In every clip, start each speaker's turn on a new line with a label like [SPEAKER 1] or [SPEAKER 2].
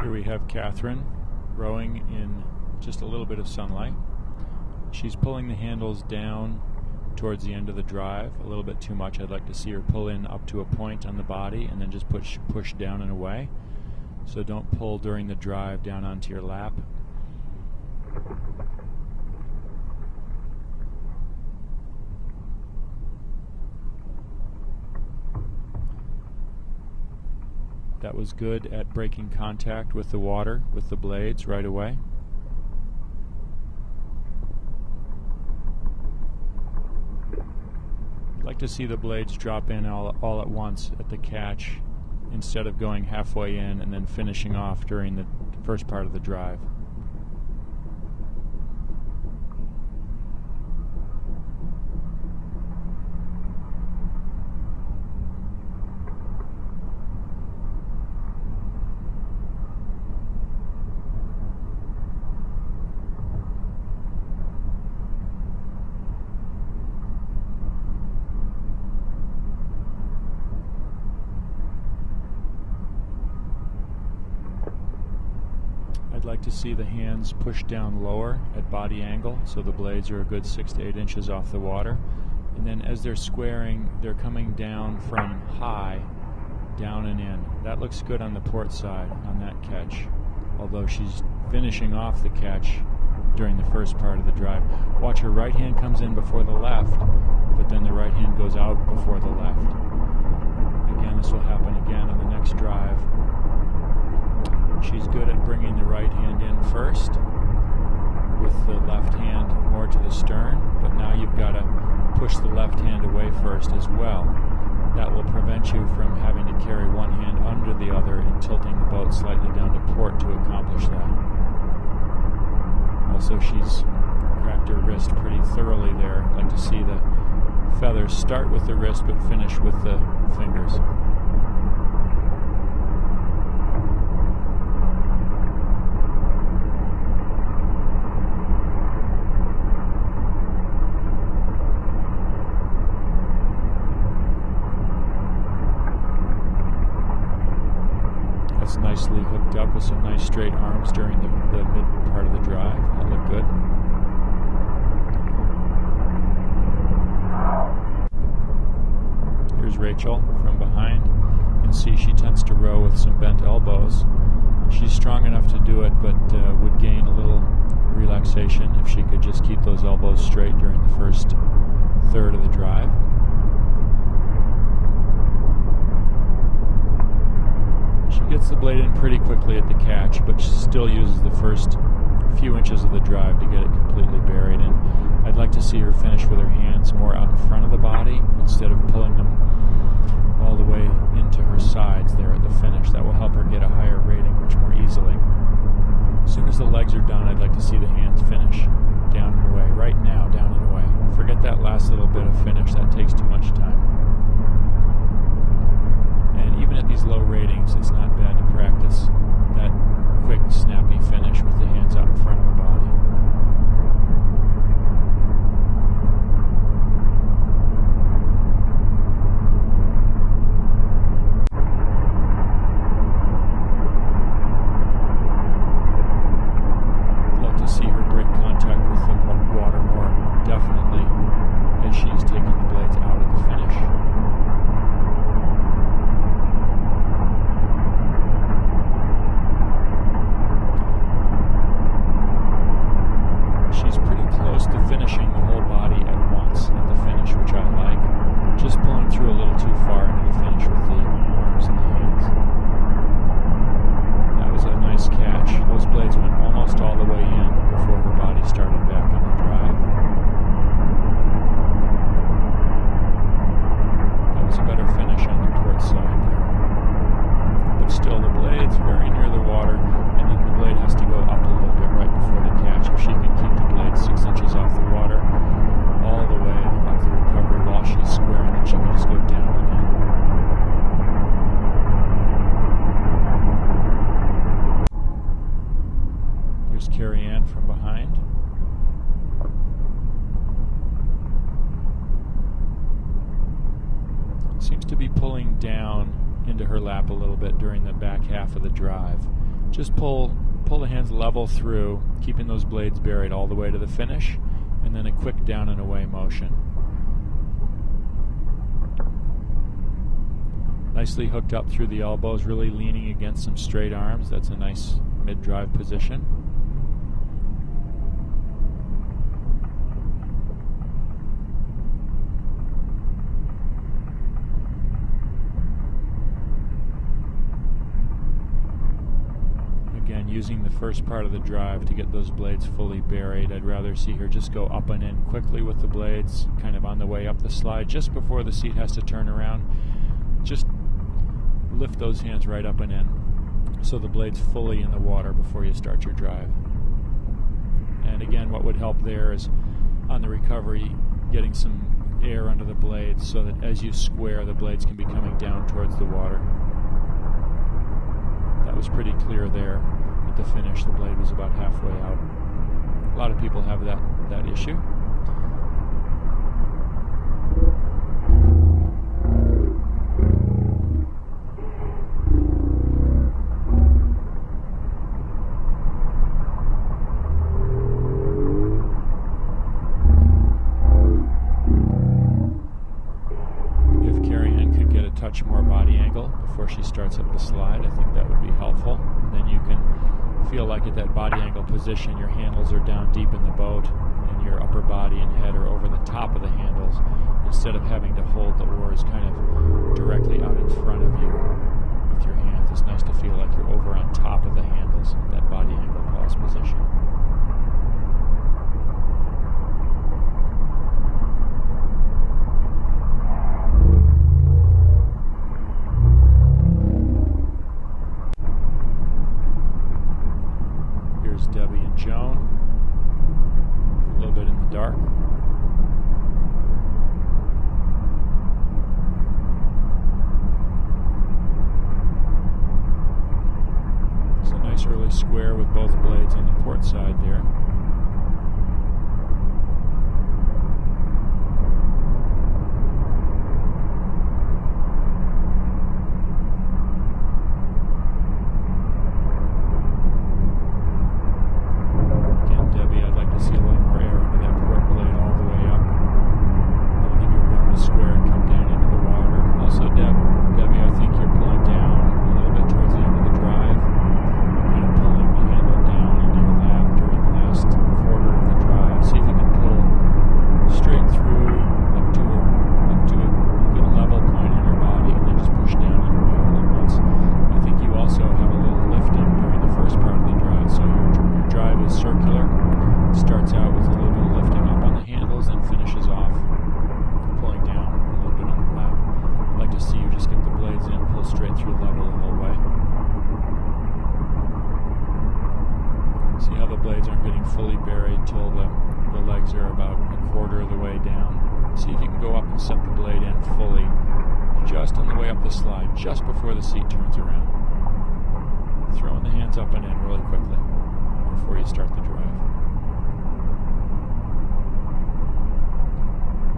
[SPEAKER 1] Here we have Catherine rowing in just a little bit of sunlight. She's pulling the handles down towards the end of the drive a little bit too much. I'd like to see her pull in up to a point on the body and then just push down and away. So don't pull during the drive down onto your lap. That was good at breaking contact with the water, with the blades right away. I'd like to see the blades drop in all at once at the catch instead of going halfway in and then finishing off during the first part of the drive. I'd like to see the hands push down lower at body angle so the blades are a good 6 to 8 inches off the water. And then as they're squaring, they're coming down from high, down and in. That looks good on the port side on that catch, although she's finishing off the catch during the first part of the drive. Watch, her right hand comes in before the left, but then the right hand goes out before the left. Again, this will happen again on the next drive. She's good at bringing the right hand in first with the left hand more to the stern, but now you've got to push the left hand away first as well. That will prevent you from having to carry one hand under the other and tilting the boat slightly down to port to accomplish that. Also, she's cracked her wrist pretty thoroughly there. I'd like to see the feathers start with the wrist but finish with the fingers. That's nicely hooked up with some nice straight arms during the mid part of the drive. That looked good. Here's Rachel from behind. You can see she tends to row with some bent elbows. She's strong enough to do it, but would gain a little relaxation if she could just keep those elbows straight during the first third of the drive. She gets the blade in pretty quickly at the catch, but she still uses the first few inches of the drive to get it completely buried. And I'd like to see her finish with her hands more out in front of the body instead of pulling them all the way into her sides there at the finish. That will help her get a higher rating much more easily. As soon as the legs are done, I'd like to see the hands finish down and away. Right now, down and away. Forget that last little bit of finish. That takes too much time. And even at these low ratings, it's not bad to practice that quick, snappy finish with the hands out in front of the body. I'd like to see her break contact with the water more definitely as she's taking the blades out at the finish. She's pretty close to finishing the whole body at once at the finish, which I like. Just pulling through a little too far into the finish with the arms and the hands. That was a nice catch. Those blades went almost all the way in before her body started back on the drive. That was a better finish on the port side there. But still, the blade's very near the water, and then the blade has to go up a little bit right before the catch. If she can keep the blade 6 inches off the water all the way up the recovery while she's squaring, then she can just go down and in. Here's Karianne from behind. Seems to be pulling down into her lap a little bit during the back half of the drive. Just pull the hands level through, keeping those blades buried all the way to the finish, and then a quick down and away motion. Nicely hooked up through the elbows, really leaning against some straight arms. That's a nice mid-drive position. Again, using the first part of the drive to get those blades fully buried. I'd rather see her just go up and in quickly with the blades, kind of on the way up the slide, just before the seat has to turn around. Just lift those hands right up and in, so the blade's fully in the water before you start your drive. And again, what would help there is on the recovery, getting some air under the blades so that as you square, the blades can be coming down towards the water. That was pretty clear there. At the finish, the blade was about halfway out. A lot of people have that issue. If Karianne could get a touch more body angle before she starts up the slide, I think that would be helpful. And then you can feel like at that body angle position, your handles are down deep in the boat, and your upper body and head are over the top of the handles, instead of having to hold the oars kind of directly out in front of you with your hands. It's nice to feel like you're over on top of the handles, that body angle pause position. Debbie and Joan, a little bit in the dark. It's a nice early square with both blades on the port side there. Fully buried till the legs are about a quarter of the way down. See if you can go up and set the blade in fully, just on the way up the slide, just before the seat turns around. Throwing the hands up and in really quickly before you start the drive.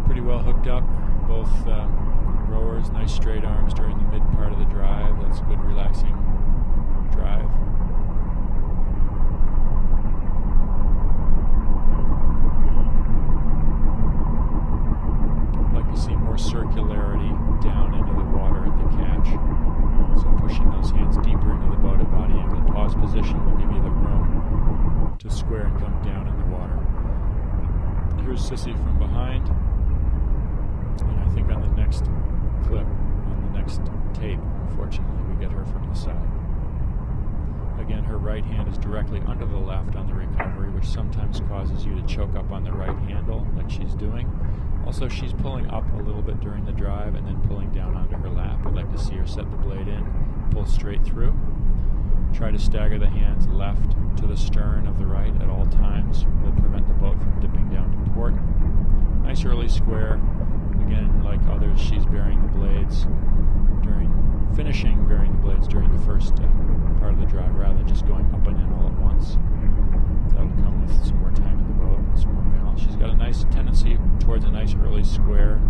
[SPEAKER 1] Pretty well hooked up, both rowers, nice straight arms during the mid part of the drive. That's a good relaxing drive. See more circularity down into the water at the catch. So pushing those hands deeper into the boat at body angle pause position will give you the room to square and come down in the water. Here's Cissy from behind, and I think on the next clip, on the next tape, unfortunately, we get her from the side. Again, her right hand is directly under the left on the recovery, which sometimes causes you to choke up on the right handle, like she's doing. Also, she's pulling up a little bit during the drive and then pulling down onto her lap. I'd like to see her set the blade in, pull straight through. Try to stagger the hands left to the stern of the right at all times. Will prevent the boat from dipping down to port. Nice early square. Again, like others, she's burying the blades burying the blades during the first part of the drive, rather than just going up and in all at once. That'll come with some more time in the boat, some more balance. She's got a nice tendency towards a nice early square.